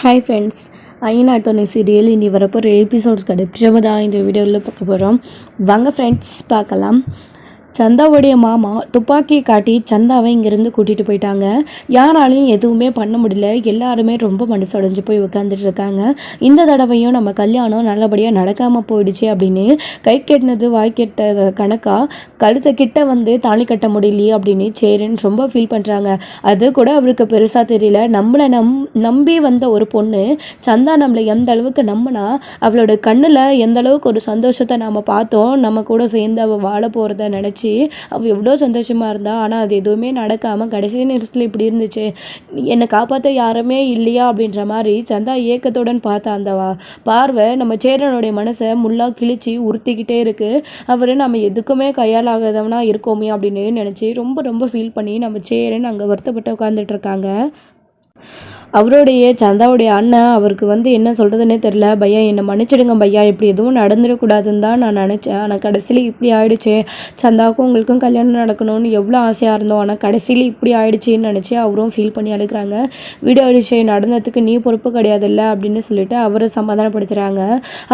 Hi friends, ஐநாட்டோனை serial இனி வரப்போகிற episodes கிடைச்சவங்க தான் இந்த வீடியோவில் பார்க்க போகிறோம். வாங்க ஃப்ரெண்ட்ஸ் பார்க்கலாம். சந்தாவுடைய மாமா துப்பாக்கியை காட்டி சந்தாவை இங்கேருந்து கூட்டிகிட்டு போயிட்டாங்க. யாராலையும் எதுவுமே பண்ண முடியல. எல்லாருமே ரொம்ப மனசடைஞ்சு போய் உட்காந்துட்டு இருக்காங்க. இந்த தடவையும் நம்ம கல்யாணம் நல்லபடியாக நடக்காமல் போயிடுச்சு அப்படின்னு கை கெட்டினது வாய் கெட்ட கணக்காக கழுத்தை கிட்ட வந்து தாலி கட்ட முடியலையே அப்படின்னு சேரன் ரொம்ப ஃபீல் பண்ணுறாங்க. அது கூட அவருக்கு பெருசாக தெரியல. நம்மளை நம்பி வந்த ஒரு பொண்ணு சந்தா நம்மளை எந்த அளவுக்கு நம்பினா அவளோட கண்ணில் எந்த அளவுக்கு ஒரு சந்தோஷத்தை நாம் பார்த்தோம். நம்ம கூட சேர்ந்து அவள் வாழ போகிறத நினச்சி அவள் எவ்வளோ சந்தோஷமாக இருந்தா. ஆனால் அது எதுவுமே நடக்காமல் கடைசி நேரத்தில் இப்படி இருந்துச்சு. என்னை காப்பாற்ற யாருமே இல்லையா அப்படின்ற மாதிரி சந்தா ஏக்கத்துடன் பார்த்த அந்த பார்வை நம்ம சேரனுடைய மனசை முள்ளா கிழிச்சு உறுத்திக்கிட்டே இருக்கு. அவர் நம்ம எதுக்குமே கையாளாகாதவனா இருக்கோமே அப்படின்னு நினச்சி ரொம்ப ரொம்ப ஃபீல் பண்ணி நம்ம சேரன் அங்கே வருத்தப்பட்டு உட்காந்துட்டு இருக்காங்க. அவருடைய சந்தாவுடைய அண்ணன் அவருக்கு என்ன சொல்கிறதுனே தெரில. பையா என்னை மன்னிச்சிடுங்க பையா, இப்படி எதுவும் நடந்துடக்கூடாதுன்னு தான் நான் நினச்சேன். ஆனால் கடைசியில் இப்படி ஆயிடுச்சு. சந்தாவுக்கும் உங்களுக்கும் கல்யாணம் நடக்கணும்னு எவ்வளோ ஆசையாக இருந்தோம். ஆனால் கடைசியில் இப்படி ஆயிடுச்சின்னு நினச்சி அவரும் ஃபீல் பண்ணி அழுகிறாங்க. வீடு ஆயிடுச்சு, நடந்ததுக்கு நீ பொறுப்பு கிடையாதுல்ல அப்படின்னு சொல்லிட்டு அவரை சமாதானப்படுத்துகிறாங்க.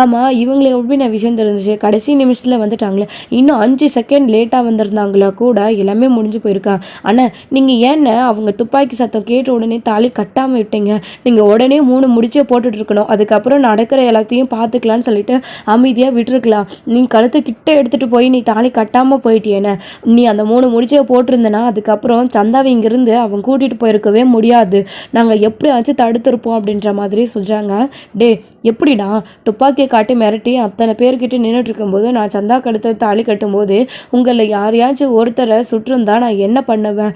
ஆமாம், இவங்களை எப்படி நான் விஷயம் தெரிஞ்சிச்சு. கடைசி நிமிஷத்தில் வந்துட்டாங்களே, இன்னும் 5 செகண்ட் லேட்டாக வந்திருந்தாங்களா கூட எல்லாமே முடிஞ்சு போயிருக்கா. ஆனால் நீங்கள் ஏன்னு அவங்க துப்பாக்கி சத்தம் கேட்ட உடனே தாலி கட்டாமல் விட்டீங்க. நீங்கள் உடனே 3 முடிச்சே போட்டுட்டு இருக்கணும். அதுக்கப்புறம் நடக்கிற எல்லாத்தையும் பார்த்துக்கலான்னு சொல்லிட்டு அமைதியாக விட்டுருக்கலாம். நீ கழுத்து கிட்ட எடுத்துகிட்டு போய் நீ தாலி கட்டாமல் போயிட்டியேன்னு. நீ அந்த 3 முடிச்சே போட்டிருந்தனா அதுக்கப்புறம் சந்தாவை இங்கிருந்து அவன் கூட்டிகிட்டு போயிருக்கவே முடியாது. நாங்கள் எப்படியாச்சும் தடுத்துருப்போம் அப்படின்ற மாதிரி சொல்கிறாங்க. டே எப்படிடா துப்பாக்கியை காட்டி மிரட்டி அத்தனை பேர்கிட்ட நின்றுட்டு இருக்கும்போது நான் சந்தா கழுத்தை தாலி கட்டும்போது உங்களை யாரையாச்சும் ஒருத்தரை சுற்றிருந்தா நான் என்ன பண்ணுவேன்?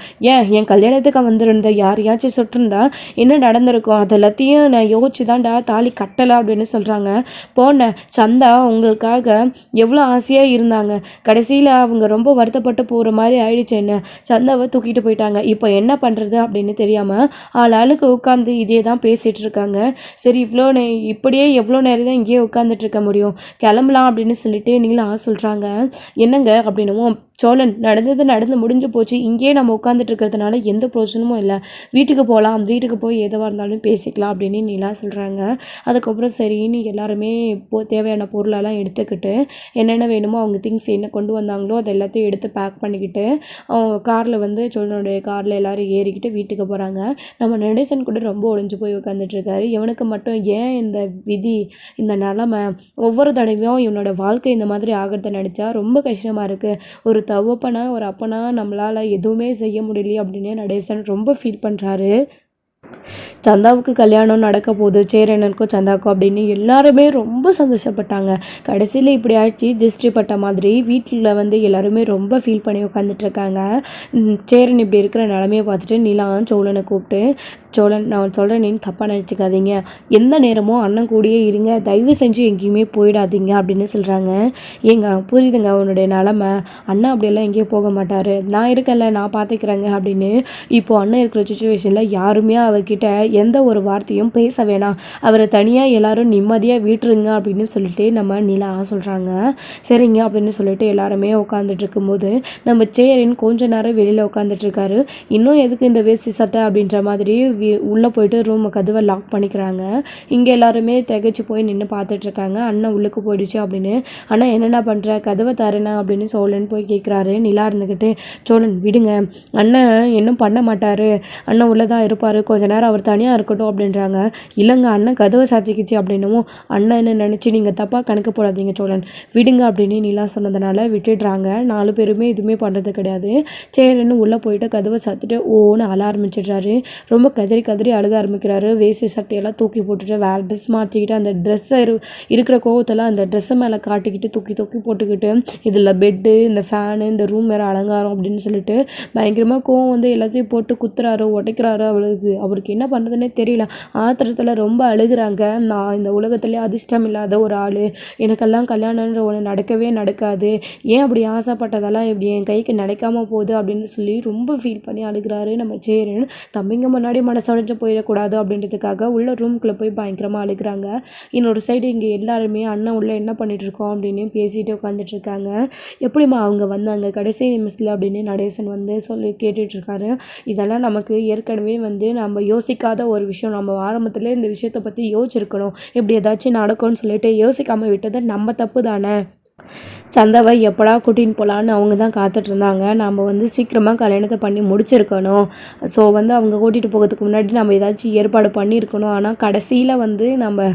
என் கல்யாணத்துக்கு வந்திருந்த யாரையாச்சும் சுற்றிருந்தா என்ன நடந்திருக்கும்? அது எல்லாத்தையும் நான் யோசிச்சு தான்டா தாலி கட்டலை அப்படின்னு சொல்கிறாங்க. போன சந்தா உங்களுக்காக எவ்வளோ ஆசையாக இருந்தாங்க. கடைசியில் அவங்க ரொம்ப வருத்தப்பட்டு போகிற மாதிரி ஆயிடுச்சு. என்ன சந்தாவை தூக்கிட்டு போயிட்டாங்க. இப்போ என்ன பண்ணுறது அப்படின்னு தெரியாமல் ஆளுக்கு உட்காந்து இதே தான் பேசிகிட்டு இருக்காங்க. சரி, இப்படியே எவ்வளோ நேரம் தான் இங்கேயே உட்காந்துட்டு இருக்க முடியும்? கிளம்பலாம் அப்படின்னு சொல்லிட்டு நீங்களா சொல்கிறாங்க. என்னங்க அப்படின்னும் சோழன் நடந்து முடிஞ்சு போச்சு. இங்கேயே நம்ம உட்காந்துட்டு இருக்கிறதுனால எந்த பிரயோஜனமும் இல்லை. வீட்டுக்கு போகலாம், வீட்டுக்கு போய் எதுவாக இருந்தாலும் பேசிக்கலாம் அப்படின்னு நீலா சொல்கிறாங்க. அதுக்கப்புறம் சரின்னு எல்லாருமே தேவையான பொருளெல்லாம் எடுத்துக்கிட்டு என்னென்ன வேணுமோ அவங்க திங்ஸ் என்ன கொண்டு வந்தாங்களோ அது எல்லாத்தையும் எடுத்து பேக் பண்ணிக்கிட்டு காரில் சோழனுடைய காரில் எல்லோரும் ஏறிக்கிட்டு வீட்டுக்கு போகிறாங்க. நம்ம நடேசன் கூட ரொம்ப ஒழிஞ்சு போய் உட்காந்துட்டு இருக்காரு. இவனுக்கு மட்டும் ஏன் இந்த விதி, இந்த நிலமை, ஒவ்வொரு தடவையும் இவனோட வாழ்க்கை இந்த மாதிரி ஆகிறத நினச்சா ரொம்ப கஷ்டமாக இருக்குது. ஒரு தவப்பனா ஒரு அப்பனா நம்மளால் எதுவுமே செய்ய முடியலையே அப்படின்னு நடேசன் ரொம்ப ஃபீல் பண்ணுறாரு. சந்தாவுக்கு கல்யாணம் நடக்க போகுது, சேரனுக்கும் சந்தாவுக்கும் அப்படின்னு எல்லாருமே ரொம்ப சந்தோஷப்பட்டாங்க. கடைசியில் இப்படி ஆயிடுச்சு திருஷ்டி பட்ட மாதிரி வீட்டில் எல்லாருமே ரொம்ப ஃபீல் பண்ணி உட்காந்துட்டு இருக்காங்க. சேரன் இப்படி இருக்கிற நிலமையை பார்த்துட்டு நிலா சோழனை கூப்பிட்டு, சோழன் நான் சொல்கிறேன், நீ தப்பாக நினச்சிக்காதீங்க. எந்த நேரமும் அண்ணன் கூடயே இருங்க, தயவு செஞ்சு எங்கேயுமே போயிடாதீங்க அப்படின்னு சொல்கிறாங்க. ஏங்க புரியுதுங்க உன்னுடைய நிலமை, அண்ணன் அப்படியெல்லாம் எங்கேயும் போக மாட்டார், நான் இருக்கேன்ல நான் பார்த்துக்கிறேங்க அப்படின்னு. இப்போது அண்ணன் இருக்கிற சுச்சுவேஷனில் யாருமே அவர்கிட்ட எந்த ஒரு வார்த்தையும் பேச வேணாம், அவரை தனியாக எல்லாரும் நிம்மதியாக விட்டுருங்க அப்படின்னு சொல்லிட்டு நம்ம நிலா சொல்கிறாங்க. சரிங்க அப்படின்னு சொல்லிட்டு எல்லாருமே உட்காந்துட்டு இருக்கும்போது நம்ம சேரன் கொஞ்ச நேரம் வெளியில் உட்காந்துட்டு இருக்காரு. இன்னும் எதுக்கு இந்த வேஷ்டி சட்டை அப்படின்ற மாதிரி உள்ளே போயிட்டு ரூமை கதவை லாக் பண்ணிக்கிறாங்க. இங்கே எல்லாருமே திகைச்சு போய் நின்று பார்த்துட்டு இருக்காங்க. அண்ணன் உள்ளுக்கு போயிடுச்சு அப்படின்னு. அண்ணா என்னென்ன பண்ணுற, கதவை தரேனா அப்படின்னு சோழன் போய் கேட்குறாரு. நிலா இருந்துக்கிட்டு, சோழன் விடுங்க, அண்ணன் இன்னும் பண்ண மாட்டார், அண்ணன் உள்ளதான் இருப்பார், கொஞ்ச நேரம் அவர் தனியாக இருக்கட்டும் அப்படின்றாங்க. இல்லைங்க அண்ணன் கதவை சாத்திக்கிச்சு அப்படின்னும், அண்ணன் என்ன நினச்சி நீங்கள் தப்பாக கணக்கு போடாதீங்க சோழன், விடுங்க அப்படின்னு நிலா சொன்னதுனால விட்டுடுறாங்க. 4 பேருமே எதுவுமே பண்ணுறது கிடையாது. சேரன்னு உள்ளே போயிட்டு கதவை சாத்திட்டு ஓன்னு அழ ஆரம்பிச்சிடுறாரு. ரொம்ப கதறி அழுக ஆரம்பிக்கிறாரு. வேஷ்டி சட்டையெல்லாம் தூக்கி போட்டுட்டு வேறு ட்ரெஸ் மாற்றிக்கிட்டு அந்த ட்ரெஸ்ஸை இருக்கிற கோவத்தெல்லாம் அந்த ட்ரெஸ்ஸை மேலே காட்டிக்கிட்டு தூக்கி போட்டுக்கிட்டு இதில் பெட்டு, இந்த ஃபேனு, இந்த ரூம் வேறு அலங்காரம் அப்படின்னு சொல்லிட்டு பயங்கரமாக கோவம் எல்லாத்தையும் போட்டு குத்துறாரு, உடைக்கிறாரு. அவருக்கு என்ன பண்ணுறதுன்னே தெரியல. ஆத்திரத்தில் ரொம்ப அழுகிறாங்க. நான் இந்த உலகத்துலேயே அதிர்ஷ்டம் இல்லாத ஒரு ஆள், எனக்கெல்லாம் கல்யாணன்ற ஒன்று நடக்கவே நடக்காது, ஏன் அப்படி ஆசைப்பட்டதெல்லாம் இப்படி என் கைக்கு நடக்காமல் போகுது அப்படின்னு சொல்லி ரொம்ப ஃபீல் பண்ணி அழுகிறாரு நம்ம சேரன். தம்பிங்க முன்னாடி மனசடைஞ்சு போயிடக்கூடாது அப்படின்றதுக்காக உள்ள ரூம்குள்ளே போய் பயங்கரமாக அழுகிறாங்க. இன்னொரு சைடு இங்கே எல்லாருமே அண்ணன் உள்ள என்ன பண்ணிட்டு இருக்கோம் அப்படின்னு பேசிட்டு உட்காந்துட்டு இருக்காங்க. எப்படிம்மா அவங்க வந்தாங்க கடைசி நிமிஷத்தில் அப்படின்னு நடேசன் வந்து சொல்லி கேட்டுட்டு இருக்காரு. இதெல்லாம் நமக்கு ஏற்கனவே வந்து நம்ம யோசிக்காத ஒரு விஷயம். நம்ம ஆரம்பத்திலே இந்த விஷயத்தை பற்றி யோசிச்சிருக்கணும். இப்படி ஏதாச்சும் நடக்கும்னு சொல்லிட்டு யோசிக்காமல் விட்டது நம்ம தப்பு தானே. சந்தாவை எப்படா கூட்டின்னு போகலான்னு அவங்க தான் காத்துட்டு இருந்தாங்க. நம்ம வந்து சீக்கிரமாக கல்யாணத்தை பண்ணி முடிச்சிருக்கணும். ஸோ வந்து அவங்க கூட்டிகிட்டு போகிறதுக்கு முன்னாடி நம்ம ஏதாச்சும் ஏற்பாடு பண்ணியிருக்கணும். ஆனால் கடைசியில் வந்து நம்ம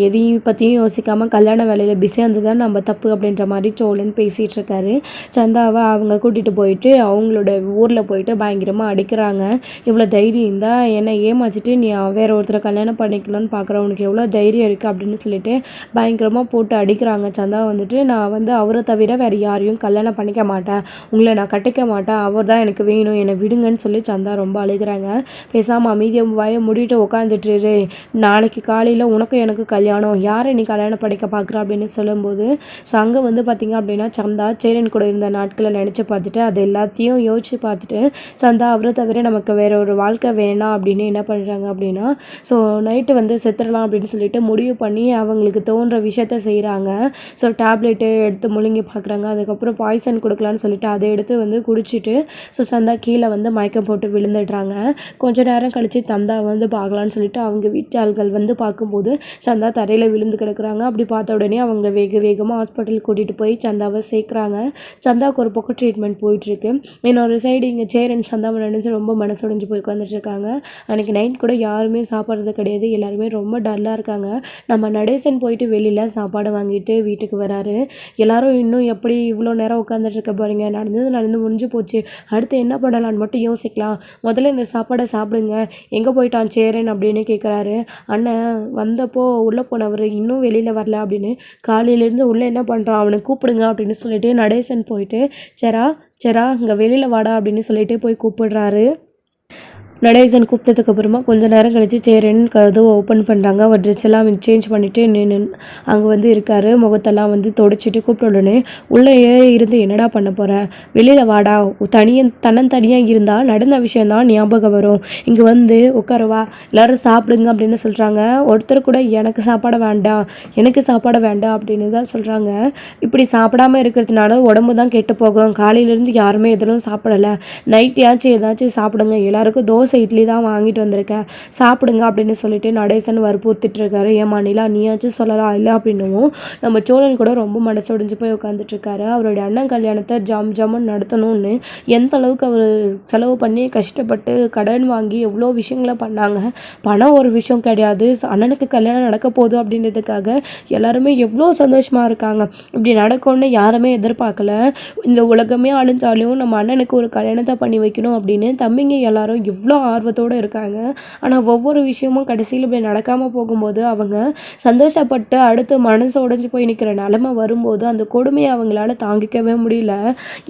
எதையும் பற்றியும் யோசிக்காமல் கல்யாண வேலையில் பிஸியாக இருந்தது தான் நம்ம தப்பு அப்படின்ற மாதிரி சோழன் பேசிகிட்டு இருக்காரு. சந்தாவை அவங்க கூட்டிகிட்டு போயிட்டு அவங்களோட ஊரில் போயிட்டு பயங்கரமாக அடிக்கிறாங்க. இவ்வளோ தைரியம் இருந்தால் என்னை ஏமாற்றிட்டு நீ வேற ஒருத்தரை கல்யாணம் பண்ணிக்கலான்னு பார்க்குற உனக்கு எவ்வளோ தைரியம் இருக்குது அப்படின்னு சொல்லிட்டு பயங்கரமாக போட்டு அடிக்கிறாங்க. சந்தா வந்துட்டு நான் வந்து அவரை தவிர வேறு யாரையும் கல்யாணம் பண்ணிக்க மாட்டேன், உங்களை நான் கட்டிக்க மாட்டேன், அவர் தான் எனக்கு வேணும், என்னை விடுங்கன்னு சொல்லி சந்தா ரொம்ப அழுகிறாங்க. பேசாமல் அமைதியாக வாயை மூடிட்டு உட்காந்துட்டு நாளைக்கு காலையில் உனக்கும் எனக்கு கல்யாணம், யாரை நீ கல்யாணம் பண்ணிக்க பார்க்குற அப்படின்னு சொல்லும்போது ஸோ அங்கே வந்து பார்த்திங்க அப்படின்னா சந்தா சேரன் கூட இருந்த நாட்களை நினச்சி பார்த்துட்டு அது எல்லாத்தையும் யோசித்து பார்த்துட்டு சந்தா அவரை தவிர நமக்கு வேற ஒரு வாழ்க்கை வேணாம் அப்படின்னு என்ன பண்ணுறாங்க அப்படின்னா ஸோ நைட்டு வந்து செத்துடலாம் அப்படின்னு சொல்லிட்டு முடிவு பண்ணி அவங்களுக்கு தோன்ற விஷயத்த செய்கிறாங்க. ஸோ டேப்லெட்டு எடுத்து முழுங்கி பார்க்குறாங்க. அதுக்கப்புறம் பாய்சன் கொடுக்கலான்னு சொல்லிட்டு அதை எடுத்து வந்து குடிச்சிட்டு ஸோ சந்தா கீழே வந்து மயக்கம் போட்டு விழுந்துடுறாங்க. கொஞ்ச நேரம் கழித்து சந்தா வந்து பார்க்கலான்னு சொல்லிட்டு அவங்க வீட்டு ஆள்கள் வந்து பார்க்கும்போது சந்தா தரையில் விழுந்து கிடக்குறாங்க. அப்படி பார்த்த உடனே அவங்க வேகமாக ஹாஸ்பிட்டல் கூட்டிகிட்டு போய் சந்தாவை சேர்க்குறாங்க. சந்தாவுக்கு ஒரு பக்கம் ட்ரீட்மெண்ட் போயிட்டுருக்கு. இன்னொரு சைடு இங்கே சேரன் சந்தாவை நினைச்சு ரொம்ப மனசுடைஞ்சு போய் உட்காந்துட்டு இருக்காங்க. அன்றைக்கி நைட் கூட யாருமே சாப்பிட்றது கிடையாது, எல்லாருமே ரொம்ப டல்லாக இருக்காங்க. நம்ம நடேசன் போயிட்டு வெளியில் சாப்பாடு வாங்கிட்டு வீட்டுக்கு வராரு. எல்லாரும் இன்னும் எப்படி இவ்வளோ நேரம் உட்காந்துட்டு இருக்க போகிறீங்க, நடந்து முடிஞ்சு போச்சு, அடுத்து என்ன பண்ணலான்னு மட்டும் யோசிக்கலாம், முதல்ல இந்த சாப்பாடை சாப்பிடுங்க, எங்கே போயிட்டான் சேரன் அப்படின்னு கேட்குறாரு. அண்ணன் வந்தப்போ உள்ளே போனவர் இன்னும் வெளியில் வரல அப்படின்னு காலையிலேருந்து உள்ளே என்ன பண்ணுறான் அவனை கூப்பிடுங்க அப்படின்னு சொல்லிட்டு நடேசன் போயிட்டு செரா இங்கே வெளியில் வாடா அப்படின்னு சொல்லிட்டு போய் கூப்பிடுறாரு. நடேசன் கூப்பிட்டதுக்கு அப்புறமா கொஞ்சம் நேரம் கழித்து சேரன் கதவை ஓப்பன் பண்ணுறாங்க. அவர் ட்ரெஸ் எல்லாம் சேஞ்ச் பண்ணிவிட்டு நின்று அங்கே வந்து இருக்கார். முகத்தெல்லாம் வந்து தொடச்சிட்டு கூப்பிட்ட உடனே உள்ளேயே இருந்து என்னடா பண்ண போகிற, வெளியில் வாடா, தனியாக இருந்தால் நடந்த விஷயந்தான் ஞாபகம் வரும், இங்கே வந்து உட்காரவா, எல்லோரும் சாப்பிடுங்க அப்படின்னு சொல்கிறாங்க. ஒருத்தர் கூட எனக்கு சாப்பாடு வேண்டாம் அப்படின்னு தான் சொல்கிறாங்க. இப்படி சாப்பிடாமல் இருக்கிறதுனால உடம்பு தான் கெட்டு போகும், காலையிலேருந்து யாருமே எதுவும் சாப்பிடலை, நைட்யாச்சும் ஏதாச்சும் சாப்பிடுங்க, எல்லாருக்கும் தோசை இட்லி தான் வாங்கிட்டு வந்திருக்கேன், சாப்பிடுங்க அப்படின்னு சொல்லிட்டு நடேசன் வற்புறுத்திட்டு இருக்காரு. ஏமா நிலா நீயாச்சும் சொல்லலாம் இல்லை அப்படின்னும் நம்ம சோழன் கூட ரொம்ப மனசொடிஞ்சு போய் உட்காந்துட்டு இருக்காரு. அவருடைய அண்ணன் கல்யாணத்தை ஜாமுன்னு நடத்தணும்னு எந்த அளவுக்கு அவர் செலவு பண்ணி கஷ்டப்பட்டு கடன் வாங்கி எவ்வளோ விஷயங்களை பண்ணாங்க. பணம் ஒரு விஷயம் கிடையாது, அண்ணனுக்கு கல்யாணம் நடக்க போகுது அப்படின்றதுக்காக எல்லாருமே எவ்வளோ சந்தோஷமாக இருக்காங்க. இப்படி நடக்கும்னு யாருமே எதிர்பார்க்கல. இந்த உலகமே அழிஞ்சாலும் நம்ம அண்ணனுக்கு ஒரு கல்யாணத்தை பண்ணி வைக்கணும் அப்படின்னு தம்பிங்க எல்லாரும் எவ்வளோ ஆர்வத்தோடு இருக்காங்க. ஆனால் ஒவ்வொரு விஷயமும் கடைசியில் இப்படி நடக்காமல் போகும்போது அவங்க சந்தோஷப்பட்டு அடுத்து மனசு உடைஞ்சு போய் நிற்கிற நிலமை வரும்போது அந்த கொடுமையை அவங்களால தாங்கிக்கவே முடியல.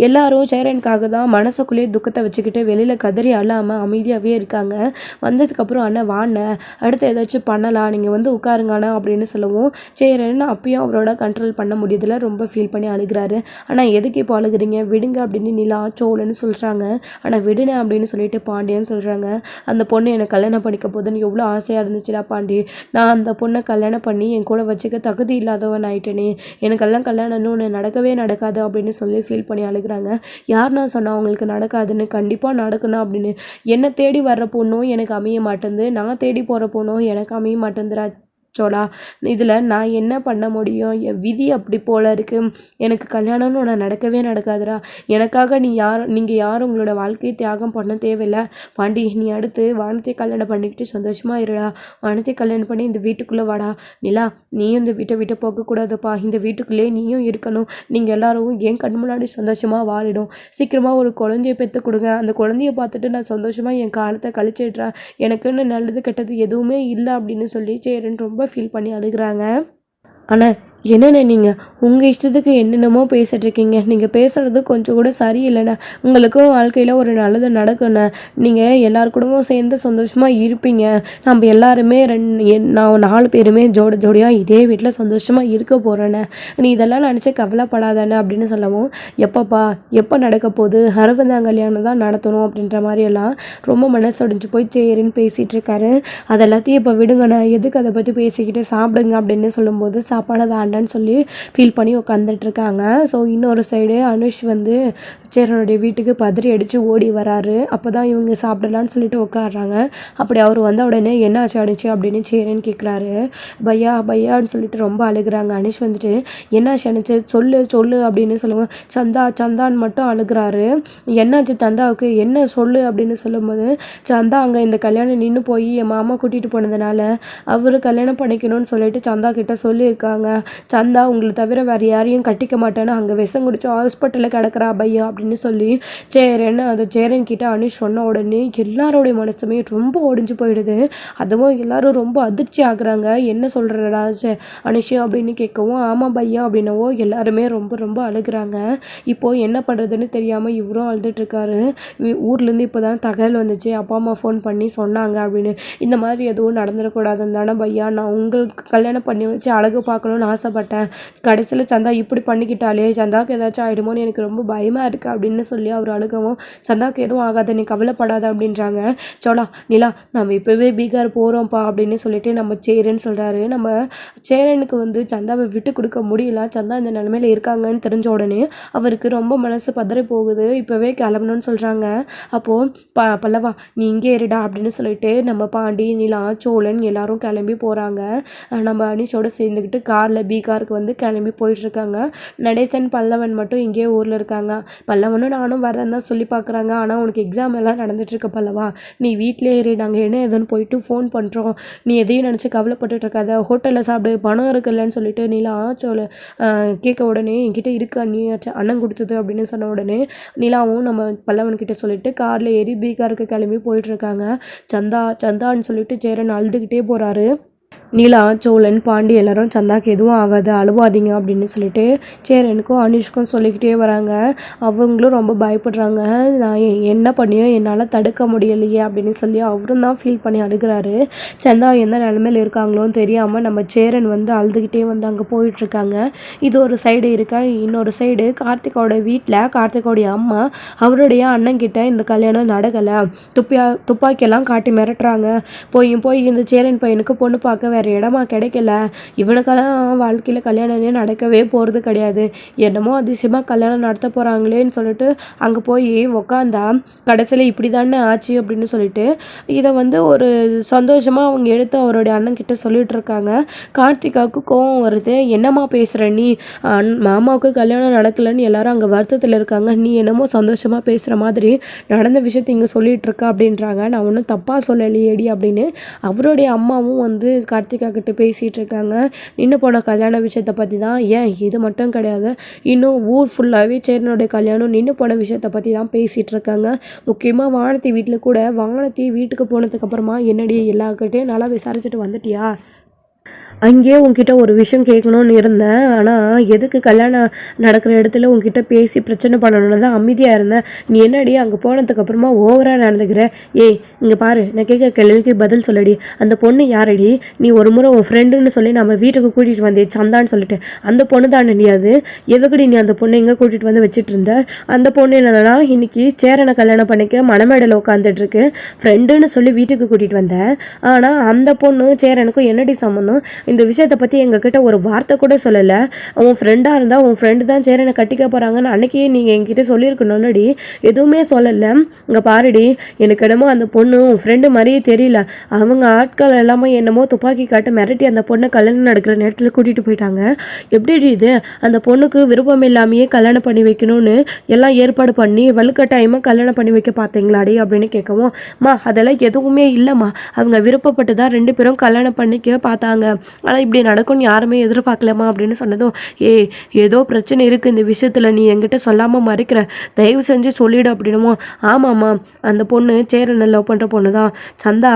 எல்லாரும் சேரனுக்காக தான் மனசுக்குள்ளேயே துக்கத்தை வச்சுக்கிட்டு வெளியில் கதறி அழாமல் அமைதியாகவே இருக்காங்க. வந்ததுக்கப்புறம் அண்ணன் வாண்ண அடுத்து ஏதாச்சும் பண்ணலாம், நீங்கள் வந்து உட்காருங்கண்ணா அப்படின்னு சொல்லவும் சேரன் அப்பயும் அவரோட கண்ட்ரோல் பண்ண முடியதில்ல, ரொம்ப ஃபீல் பண்ணி அழுகிறாரு. ஆனால் எதுக்கு இப்போ அழுகிறீங்க, விடுங்க அப்படின்னு நிலா சோழன்னு சொல்கிறாங்க. ஆனால் விடுனேன் அப்படின்னு சொல்லிட்டு பாண்டியன் சொல்கிறாங்க. அந்த பொண்ணு என்னை கல்யாணம் பண்ணிக்க போதுன்னு எவ்வளோ ஆசையாக இருந்துச்சுடா பாண்டி, நான் அந்த பொண்ணை கல்யாணம் பண்ணி என் கூட வச்சுக்க தகுதி இல்லாதவன் ஆயிட்டேனே, எனக்கெல்லாம் கல்யாணம் ஒன்று நடக்கவே நடக்காது அப்படின்னு சொல்லி ஃபீல் பண்ணி அழுகிறாங்க. யாருன்னா சொன்னால் அவங்களுக்கு நடக்காதுன்னு, கண்டிப்பாக நடக்கணும் அப்படின்னு. என்னை தேடி வர்ற பொண்ணும் எனக்கு அமைய மாட்டேங்குது, நான் தேடி போகிற பொண்ணும் எனக்கு அமைய மாட்டேங்குதுடா சோழா, இதில் நான் என்ன பண்ண முடியும், என் விதி அப்படி போல் இருக்குது, எனக்கு கல்யாணம்னு ஒன்று நடக்கவே நடக்காதுடா, எனக்காக நீங்கள் யாரும் உங்களோட வாழ்க்கையை தியாகம் பண்ண தேவையில்லை பாண்டி, நீ அடுத்து வானத்தை கல்யாணம் பண்ணிக்கிட்டு சந்தோஷமாக இருடா, வானத்தை கல்யாணம் பண்ணி இந்த வீட்டுக்குள்ளே வாடா. நிலா நீயும் இந்த வீட்டை விட்டு போகக்கூடாதுப்பா, இந்த வீட்டுக்குள்ளே நீயும் இருக்கணும், நீங்கள் எல்லாரும் என் கண் முன்னாடி சந்தோஷமாக வாழிடும், சீக்கிரமாக ஒரு குழந்தைய பெற்று கொடுங்க, அந்த குழந்தைய பார்த்துட்டு நான் சந்தோஷமாக என் காலத்தை கழிச்சிடுறேன், எனக்குன்னு நல்லது கெட்டது எதுவுமே இல்லை அப்படின்னு சொல்லி சேரன் ரொம்ப ஃபீல் பண்ணி அழுகிறாங்க. ஆனால் என்னண்ணே நீங்கள் உங்கள் இஷ்டத்துக்கு என்னென்னமோ பேசிகிட்டு இருக்கீங்க. நீங்கள் பேசுகிறது கொஞ்சம் கூட சரியில்லைண்ணே. உங்களுக்கும் வாழ்க்கையில் ஒரு நல்லது நடக்குண்ணே. நீங்கள் எல்லார் கூடவும் சேர்ந்து சந்தோஷமாக இருப்பீங்க. நம்ம எல்லாருமே நான் 4 பேருமே ஜோடியாக இதே வீட்டில் சந்தோஷமாக இருக்க போகிறேண்ணே. நீ இதெல்லாம் நினச்சி கவலைப்படாதானே அப்படின்னு சொல்லவும், எப்போ நடக்க போகுது, அரவிந்தன் கல்யாணம் தான் நடத்தணும் அப்படின்ற மாதிரியெல்லாம் ரொம்ப மனசொடிஞ்சு போய் சரின்னு பேசிகிட்டு இருக்காரு. அதெல்லாத்தையும் இப்போ விடுங்கண்ணே, எதுக்கு அதை பற்றி பேசிக்கிட்டு சாப்பிடுங்க அப்படின்னு சொல்லும்போது சாப்பாடை வேண்டான்னு சொல்லி ஃபீல் பண்ணி உட்காந்துட்டு இருக்காங்க. ஸோ இன்னொரு சைடு அனுஷ் வந்து சேரனுடைய வீட்டுக்கு பதறி அடித்து ஓடி வராரு. அப்போ தான் இவங்க சாப்பிடலான்னு சொல்லிட்டு உட்காடுறாங்க. அப்படி அவர் வந்த உடனே என்ன ஆச்சு அனுச்சு அப்படின்னு சேரன்னு கேட்குறாரு. பையான்னு சொல்லிட்டு ரொம்ப அழுகுறாங்க. அனுஷ் வந்துட்டு என்னாச்சு அனுச்சு சொல்லு அப்படின்னு சொல்லுவோம். சந்தான்னு மட்டும் அழுகுறாரு. என்னாச்சு சந்தாவுக்கு என்ன சொல்லு அப்படின்னு சொல்லும்போது, சந்தா அங்கே இந்த கல்யாணம் நின்று போய் என் மாமா கூட்டிகிட்டு போனதுனால அவர் கல்யாணம் பண்ணிக்கணும்னு சொல்லிட்டு சந்தா கிட்ட சொல்லியிருக்காங்க. சந்தா உங்களை தவிர வேறு யாரையும் கட்டிக்க மாட்டேன்னு அங்கே விஷம் குடிச்சு ஹாஸ்பிட்டலில் கிடக்குறா பையா அப்படின்னு சொல்லி அந்த சேரன் கிட்ட அனுஷ் சொன்ன உடனே எல்லாரோடைய மனசுமே ரொம்ப ஒடிஞ்சு போயிடுது. அதுவும் எல்லாரும் ரொம்ப அதிர்ச்சி ஆகுறாங்க. என்ன சொல்கிறடா அனுஷ் அப்படின்னு கேட்கவும், ஆமாம் பையா அப்படின்னவோ எல்லாருமே ரொம்ப ரொம்ப அழுகுறாங்க. இப்போது என்ன பண்ணுறதுன்னு தெரியாமல் இவரும் அழுதுட்டுருக்காரு. ஊர்லேருந்து இப்போ தான் தகவல் வந்துச்சு, அப்பா அம்மா ஃபோன் பண்ணி சொன்னாங்க அப்படின்னு. இந்த மாதிரி எதுவும் நடந்துடக்கூடாதுன்னு தானே பையா நான் உங்களுக்கு கல்யாணம் பண்ணி வச்சு அழகு பார்க்கணுன்னு ஆசைப்பட்டேன். கடைசியில் சந்தா இப்படி பண்ணிக்கிட்டாலே சந்தாவுக்கு ஏதாச்சும் ஆகிடுமோன்னு எனக்கு ரொம்ப பயமாக இருக்குது அப்படின்னு சொல்லி அவர் அழுகவும், சந்தாவுக்கு எதுவும் ஆகாத நீ கவலைப்படாத அப்படின்றாங்க. சோலா நிலா நம்ம இப்போவே பீகார் போகிறோம்ப்பா அப்படின்னு சொல்லிட்டு நம்ம சேரன்னு சொல்கிறாரு. நம்ம சேரனுக்கு வந்து சந்தாவை விட்டு கொடுக்க முடியல. சந்தா இந்த நிலமையில இருக்காங்கன்னு தெரிஞ்ச உடனே அவருக்கு ரொம்ப மனசு பதறி போகுது. இப்போவே கிளம்பணும்னு சொல்கிறாங்க. அப்போது பல்லவா நீ இங்கே இருடா அப்படின்னு சொல்லிட்டு நம்ம பாண்டி, நிலா, சோழன் எல்லாரும் கிளம்பி போகிறாங்க. நம்ம அனிஷோடு சேர்ந்துக்கிட்டு காரில் பீகாருக்கு வந்து கிளம்பி போயிட்டுருக்காங்க. நடேசன் பல்லவன் மட்டும் இங்கே ஊரில் இருக்காங்க. பல்லவனும் நானும் வரேன்னு தான் சொல்லி பார்க்குறாங்க. ஆனால் உனக்கு எக்ஸாம் எல்லாம் நடந்துட்டுருக்க பல்லவா, நீ வீட்டிலே இரு, நாங்கள் என்ன எதுன்னு போயிட்டு ஃபோன் பண்ணுறோம், நீ எதையும் நினச்சி கவலைப்பட்டுட்டு இருக்காத, ஹோட்டலில் சாப்பிடு, பணம் இருக்குல்லன்னு சொல்லிட்டு நிலா கேட்க உடனே என்கிட்ட இருக்கு அண்ணி, அண்ணன் கொடுத்தது அப்படின்னு சொன்ன உடனே நிலாவும் நம்ம பல்லவன்கிட்ட சொல்லிட்டு காரில் ஏறி பீகாருக்கு கிளம்பி போயிட்டுருக்காங்க. சந்தான்னு சொல்லிட்டு சேரன் அழுதுகிட்டே போகிறாரு. நிலா, சோழன், பாண்டி எல்லாரும் சந்தாக்கு எதுவும் ஆகாது அழுவாதீங்க அப்படின்னு சொல்லிட்டு சேரனுக்கும் அனுஷ்க்கும் சொல்லிக்கிட்டே வராங்க. அவங்களும் ரொம்ப பயப்படுறாங்க. நான் என்ன பண்ணியோ என்னால் தடுக்க முடியலையே அப்படின்னு சொல்லி அவரும் தான் ஃபீல் பண்ணி அழுகிறாரு. சந்தா எந்த நிலமையில இருக்காங்களோன்னு தெரியாமல் நம்ம சேரன் வந்து அழுதுகிட்டே வந்து அங்கே போயிட்டுருக்காங்க. இது ஒரு சைடு இருக்கா. இன்னொரு சைடு கார்த்திகோட வீட்டில் கார்த்திகோடைய அம்மா அவருடைய அண்ணன்கிட்ட இந்த கல்யாணம் நடக்கலை, துப்பாக்கியெல்லாம் காட்டி மிரட்டுறாங்க. போய் இந்த சேரன் பையனுக்கு பொண்ணு பார்க்க வேறு இடமா கிடைக்கல, இவனுக்கெல்லாம் வாழ்க்கையில் கல்யாணமே நடக்கவே போகிறது கிடையாது, என்னமோ அதிசயமாக கல்யாணம் நடத்த போகிறாங்களேன்னு சொல்லிட்டு அங்கே போய் உக்காந்தா கடைசியில் இப்படி தானே ஆச்சு அப்படின்னு சொல்லிட்டு இதை வந்து ஒரு சந்தோஷமாக அவங்க எடுத்து அவருடைய அண்ணன் கிட்ட சொல்லிட்டு இருக்காங்க. கார்த்திகாவுக்கு கோவம் வருது. என்னம்மா பேசுகிற நீ, மாமாவுக்கு கல்யாணம் நடக்கலைன்னு எல்லாரும் அங்கே வருத்தத்தில் இருக்காங்க, நீ என்னமோ சந்தோஷமாக பேசுகிற மாதிரி நடந்த விஷயத்தை இங்கே சொல்லிட்டு இருக்கா அப்படின்றாங்க. நான் ஒன்றும் தப்பாக சொல்லலையேடி அப்படின்னு அவருடைய அம்மாவும் வந்து கார்த்திகா கிட்ட பேசிகிட்டு இருக்காங்க. நின்று போன கல்யாண விஷயத்தை பற்றி தான். ஏன் இது மட்டும் கிடையாது, இன்னும் ஊர் ஃபுல்லாகவே சேரனுடைய கல்யாணம் நின்று போன விஷயத்தை பற்றி தான் பேசிகிட்டு இருக்காங்க. முக்கியமாக வானதி வீட்டில் கூட, வானதி வீட்டுக்கு போனதுக்கப்புறமா என்னடி எல்லாருக்கிட்டையும் நல்லா விசாரிச்சுட்டு வந்துட்டியா, அங்கேயே உங்ககிட்ட ஒரு விஷயம் கேட்கணும்னு இருந்தேன், ஆனால் எதுக்கு கல்யாணம் நடக்கிற இடத்துல உங்ககிட்ட பேசி பிரச்சனை பண்ணணும்னு தான் அமைதியாக இருந்தேன், நீ என்னடி அங்கே போனதுக்கப்புறமா ஓவராக நடந்துக்கிற, ஏய் இங்கே பாரு நான் கேட்குற கேள்விக்கு பதில் சொல்லடி, அந்த பொண்ணு யாரடி, நீ ஒரு முறை உன் ஃப்ரெண்டுன்னு சொல்லி நம்ம வீட்டுக்கு கூட்டிகிட்டு வந்தே சந்தான்னு சொல்லிட்டு அந்த பொண்ணு தானே நீ, அது எதுக்குடி நீ அந்த பொண்ணை எங்கே கூட்டிகிட்டு வந்து வச்சுட்டு இருந்த, அந்த பொண்ணு என்னன்னா இன்னைக்கு சேரனை கல்யாணம் பண்ணிக்க மணமேடையில் உட்காந்துட்ருக்கு, ஃப்ரெண்டுன்னு சொல்லி வீட்டுக்கு கூட்டிகிட்டு வந்தேன், ஆனால் அந்த பொண்ணு சேரனுக்கும் என்னடி சம்மந்தம், இந்த விஷயத்தை பற்றி எங்ககிட்ட ஒரு வார்த்தை கூட சொல்லலை, உன் ஃப்ரெண்டாக இருந்தால் உன் ஃப்ரெண்டு தான் சேரனை கட்டிக்க போகிறாங்கன்னு அன்றைக்கே நீங்கள் என்கிட்ட சொல்லியிருக்கணும்னடி, எதுவுமே சொல்லலை, இங்கே பாருடி எனக்கு என்னமோ அந்த பொண்ணு உன் ஃப்ரெண்டு மாதிரியே தெரியல, அவங்க ஆட்கள் எல்லாமே என்னமோ துப்பாக்கி காட்ட மிரட்டி அந்த பொண்ணை கல்யாணம் நடக்கிற நேரத்தில் கூட்டிகிட்டு போயிட்டாங்க, எப்படி இது அந்த பொண்ணுக்கு விருப்பம் இல்லாமையே கல்யாணம் பண்ணி வைக்கணும்னு எல்லாம் ஏற்பாடு பண்ணி வலுக்கட்டாயமாக கல்யாணம் பண்ணி வைக்க பார்த்தீங்களாடி அப்படின்னு கேட்கவும், அதெல்லாம் எதுவுமே இல்லைம்மா, அவங்க விருப்பப்பட்டு தான் 2 பேரும் கல்யாணம் பண்ணிக்க பார்த்தாங்க, ஆனால் இப்படி நடக்கும்னு யாருமே எதிர்பார்க்கலாமா அப்படின்னு சொன்னதும், ஏதோ பிரச்சனை இருக்குது இந்த விஷயத்தில், நீ என்கிட்ட சொல்லாமல் மறைக்கிற, தயவு செஞ்சு சொல்லிடு அப்படின்னுமோ, ஆமாம்மா அந்த பொண்ணு சேரனை லவ் பண்ணுற பொண்ணு தான், சந்தா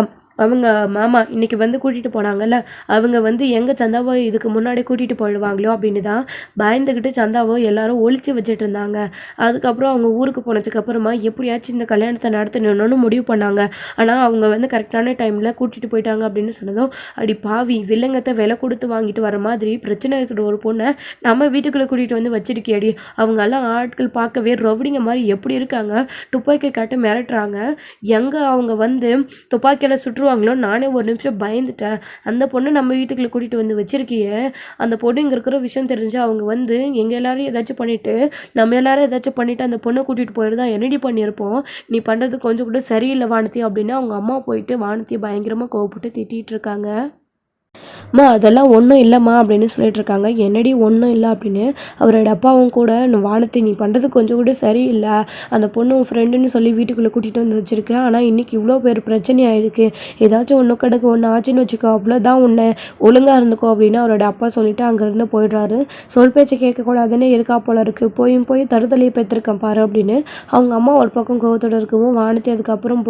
அவங்க மாமா இன்னைக்கு வந்து கூட்டிகிட்டு போனாங்கல்ல, அவங்க வந்து எங்கே சந்தாவை இதுக்கு முன்னாடி கூட்டிகிட்டு போயிடுவாங்களோ அப்படின்னு தான் பயந்துக்கிட்டு சந்தாவை எல்லாரும் ஒழிச்சு வச்சுட்டு இருந்தாங்க. அதுக்கப்புறம் அவங்க ஊருக்கு போனதுக்கு அப்புறமா எப்படியாச்சும் இந்த கல்யாணத்தை நடத்தணும்னு முடிவு பண்ணாங்க. ஆனால் அவங்க வந்து கரெக்டான டைமில் கூட்டிகிட்டு போயிட்டாங்க அப்படின்னு சொன்னதும், அடி பாவி வில்லங்கத்தை விலை கொடுத்து வாங்கிட்டு வர மாதிரி பிரச்சனை இருக்கிற ஒரு பொண்ணை நம்ம வீட்டுக்குள்ளே கூட்டிகிட்டு வந்து வச்சிருக்கியடி. அவங்க எல்லாம் ஆட்கள் பார்க்கவே ரவுடிங்க மாதிரி எப்படி இருக்காங்க, துப்பாக்கி காட்டு மிரட்டுறாங்க. எங்கே அவங்க வந்து துப்பாக்கியால் சுற்றுவாங்களோ நானே ஒரு நிமிஷம் பயந்துட்டேன். அந்த பொண்ணை நம்ம வீட்டுக்குள்ளே கூட்டிகிட்டு வந்து வச்சிருக்கியே, அந்த பொண்ணு இங்கே இருக்கிற விஷயம் தெரிஞ்சு அவங்க வந்து எங்கள் எல்லாரையும் ஏதாச்சும் பண்ணிவிட்டு நம்ம எல்லாரும் ஏதாச்சும் பண்ணிவிட்டு அந்த பொண்ணை கூட்டிகிட்டு போயிருந்தா என்னடி பண்ணியிருப்போம். நீ பண்ணுறது கொஞ்சம் கூட சரியில்லை வானதி அப்படின்னு அவங்க அம்மா போயிட்டு வானதியை பயங்கரமாக கோவப்பட்டு திட்டிகிட்டு இருக்காங்க. அம்மா அதெல்லாம் ஒன்றும் இல்லைம்மா அப்படின்னு சொல்லிட்டு இருக்காங்க. என்னடி ஒன்றும் இல்லை அப்படின்னு அவரோட அப்பாவும் கூட வானதி நீ பண்ணுறது கொஞ்சம் கூட சரியில்லை. அந்த பொண்ணு உன் ஃப்ரெண்டுன்னு சொல்லி வீட்டுக்குள்ளே கூட்டிகிட்டு வந்து வச்சுருக்கேன். ஆனால் இன்றைக்கி இவ்வளோ பேர் பிரச்சனையாயிருக்கு. ஏதாச்சும் ஒன்று கிடக்கு ஒன்று ஆச்சுன்னு வச்சுக்கோ, அவ்வளோதான் உன்னை ஒழுங்காக இருந்துக்கோ அப்படின்னு அவரோட அப்பா சொல்லிவிட்டு அங்கேருந்து போயிடுறாரு. சொல் பேச்சு கேட்கக்கூடாதுன்னு இருக்கா போல இருக்குது. போய் தருதலையை பெற்றிருக்கேன் பாரு அப்படின்னு அவங்க அம்மா ஒரு பக்கம் கோவத்தோடு இருக்கவும் வானதி அதுக்கப்புறம்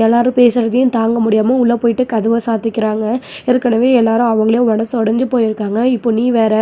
எல்லாரும் பேசுகிறதையும் தாங்க முடியாமல் உள்ளே போயிட்டு கதவை சாத்திக்கிறாங்க. ஏற்கனவே எல்லாரும் அவங்களே மனசு உடஞ்சி போயிருக்காங்க. இப்போ நீ வேற,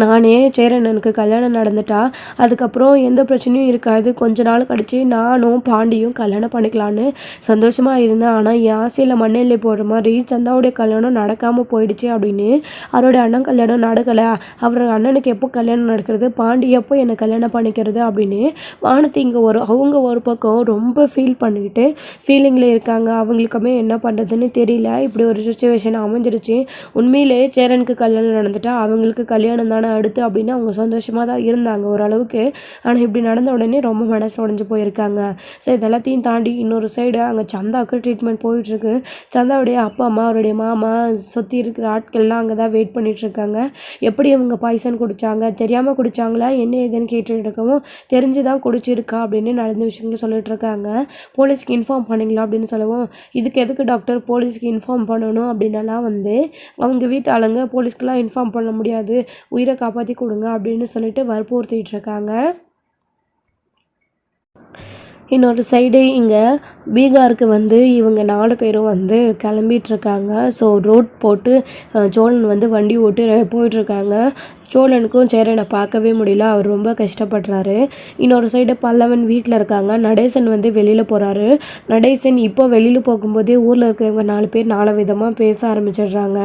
நானே சேரனனுக்கு கல்யாணம் நடந்துட்டா அதுக்கப்புறம் எந்த பிரச்சனையும் இருக்காது, கொஞ்ச நாள் கழிச்சு நானும் பாண்டியும் கல்யாணம் பண்ணிக்கலான்னு சந்தோஷமாக இருந்தேன். ஆனால் என் ஆசையில் மண்ணெல்லை போடுற மாதிரி சந்தாவுடைய கல்யாணம் நடக்காமல் போயிடுச்சு அப்படின்னு அவரோட அண்ணன் கல்யாணம் நடக்கலை. அவரோட அண்ணனுக்கு எப்போ கல்யாணம் நடக்கிறது, பாண்டி எப்போ என்னை கல்யாணம் பண்ணிக்கிறது அப்படின்னு வானதி இங்கே அவங்க ஒரு பக்கம் ரொம்ப ஃபீல் பண்ணிக்கிட்டு ஃபீலிங்கில் இருக்காங்க. அவங்களுக்குமே என்ன பண்ணுறதுன்னு தெரியல. இப்படி ஒரு சுச்சுவேஷன் அமைஞ்சிருச்சு. உண்மையிலே சேரனுக்கு கல்யாணம் நடந்துட்டா அவங்களுக்கு கல்யாணம் தானே அடுத்து அப்படின்னு அவங்க சந்தோஷமாக தான் இருந்தாங்க ஓரளவுக்கு. ஆனால் இப்படி நடந்த உடனே ரொம்ப மனசு உடஞ்சி போயிருக்காங்க. ஸோ இதெல்லாத்தையும் தாண்டி இன்னொரு சைடு அங்கே சந்தாவுக்கு ட்ரீட்மெண்ட் போயிட்டுருக்கு. சந்தாவுடைய அப்பா அம்மா அவருடைய மாமா சுற்றி இருக்கிற ஆட்கள்லாம் அங்கே தான் வெயிட் பண்ணிகிட்ருக்காங்க. எப்படி அவங்க பாய்சன் குடித்தாங்க, தெரியாமல் குடித்தாங்களா என்ன ஏதுன்னு கேட்டுட்டு இருக்கவும் தெரிஞ்சு தான் குடிச்சிருக்கா அப்படின்னு நடந்த விஷயங்கள் சொல்லிட்டு இருக்காங்க. போலீஸ்க்கு இன்ஃபார்ம் பண்ணிங்களா அப்படின்னு சொல்லவும், இதுக்கு எதுக்கு டாக்டர் போலீஸ்க்கு இன்ஃபார்ம் பண்ணணும் அப்படின்னலாம் வந்து அவங்க வீட்டு ஆளுங்க போலீஸ்க்கெலாம் இன்ஃபார்ம் பண்ண முடியாது, உயிரை காப்பாற்றி கொடுங்க அப்படின்னு சொல்லிட்டு வற்புறுத்திட்டு இருக்காங்க. இன்னொரு சைடு இங்கே பீகாருக்கு வந்து இவங்க 4 பேரும் வந்து கிளம்பிகிட்ருக்காங்க. ஸோ ரோட் போட்டு சோழன் வந்து வண்டி ஓட்டி போயிட்டுருக்காங்க. சோழனுக்கும் சேரனை பார்க்கவே முடியல, அவர் ரொம்ப கஷ்டப்படுறாரு. இன்னொரு சைடு பல்லவன் வீட்டில் இருக்காங்க. நடேசன் வந்து வெளியில் போகிறாரு. நடேசன் இப்போ வெளியில் போகும்போதே ஊரில் இருக்கிறவங்க 4 பேர் 4 விதமாக பேச ஆரம்பிச்சிடுறாங்க.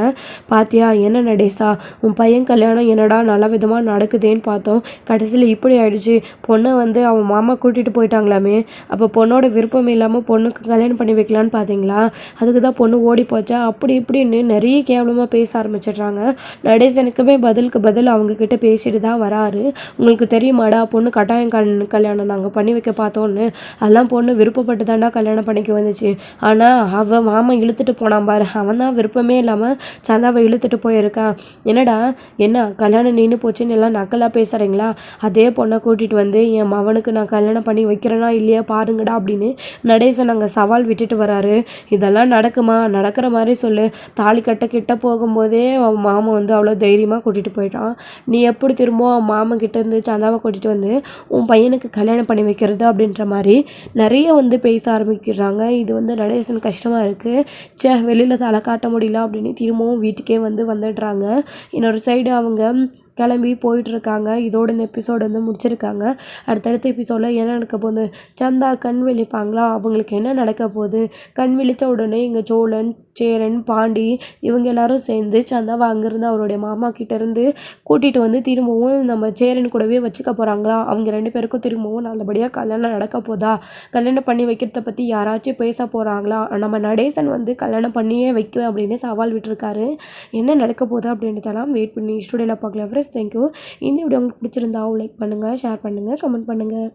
பாத்தியா என்ன நடேசா, உன் பையன் கல்யாணம் என்னடா நல்ல விதமாக நடக்குதேன்னு பார்த்தோம், கடைசியில் இப்படி ஆயிடுச்சு. பொண்ணை வந்து அவன் மாமா கூட்டிகிட்டு போயிட்டாங்களாமே, அப்போ பொண்ணோட விருப்பம் இல்லாமல் பொண்ணுக்கு கல்யாணம் பண்ணி வைக்கலான்னு பார்த்தீங்களா, அதுக்கு தான் பொண்ணு ஓடி போச்சா, அப்படி இப்படின்னு நிறைய கேவலமாக பேச ஆரம்பிச்சிடுறாங்க. நடேசனுக்குமே பதிலுக்கு பதில் அவங்கக்கிட்ட பேசிட்டு தான் வராரு. உங்களுக்கு தெரியுமாடா பொண்ணு கட்டாயம் கல்யாணம் நாங்கள் பண்ணி வைக்க பார்த்தோன்னு, அதெல்லாம் பொண்ணு விருப்பப்பட்டு தாண்டா கல்யாணம் பண்ணிக்க வந்துச்சு. ஆனால் அவன் மாமா இழுத்துட்டு போனான் பாரு, அவன் தான் விருப்பமே இல்லாமல் சந்தாவை இழுத்துட்டு போயிருக்கான். என்னடா என்ன கல்யாணம் நின்று போச்சுன்னு எல்லாம் நக்கலாக பேசுகிறீங்களா, அதே பொண்ணை கூட்டிகிட்டு வந்து என் மவனுக்கு நான் கல்யாணம் பண்ணி வைக்கிறேனா இல்லையா பாருங்கடா அப்படின்னு நடேசன் அங்கே சவால் விட்டுட்டு வராரு. இதெல்லாம் நடக்குமா, நடக்கிற மாதிரி சொல்லு. தாலி கட்ட கிட்ட போகும்போதே அவன் மாமா வந்து அவ்வளோ தைரியமாக கூட்டிகிட்டு போயிட்டான். நீ எப்படி திரும்ப அவன் மாமன் கிட்ட இருந்து சந்தாவை கூட்டிகிட்டு வந்து உன் பையனுக்கு கல்யாணம் பண்ணி வைக்கிறது அப்படின்ற மாதிரி நிறைய வந்து பேச ஆரம்பிக்கிறாங்க. இது வந்து நடேசன் கஷ்டமாக இருக்குது. வெளியில் தலை காட்ட முடியல அப்படின்னு திரும்பவும் வீட்டுக்கே வந்துடுறாங்க. இன்னொரு சைடு அவங்க கிளம்பி போயிட்டுருக்காங்க. இதோட இந்த எபிசோடு வந்து முடிச்சிருக்காங்க. அடுத்தடுத்த எபிசோடில் என்ன நடக்க போகுது, சந்தா கண் விழிப்பாங்களா, அவங்களுக்கு என்ன நடக்க போகுது, கண் விழித்த உடனே இங்கே சோழன் சேரன் பாண்டி இவங்க எல்லாரும் சேர்ந்து சந்தாவை அங்கேருந்து அவருடைய மாமா கிட்டேருந்து கூட்டிகிட்டு வந்து திரும்பவும் நம்ம சேரன் கூடவே வச்சுக்க போகிறாங்களா, அவங்க 2 பேருக்கும் திரும்பவும் நல்லபடியாக கல்யாணம் நடக்க போதா, கல்யாணம் பண்ணி வைக்கிறத பற்றி யாராச்சும் பேச போகிறாங்களா, நம்ம நடேசன் வந்து கல்யாணம் பண்ணியே வைக்குவேன் அப்படின்னு சவால் விட்டுருக்காரு. என்ன நடக்க போகுது அப்படின்றதெல்லாம் வெயிட் பண்ணி ஸ்டூடியோவில் பார்க்கலாம். தேங்க்யூ. இந்த வீடியோ உங்களுக்கு பிடிச்சிருந்தா லைக் பண்ணுங்கள், ஷேர் பண்ணுங்கள், கமெண்ட் பண்ணுங்கள்.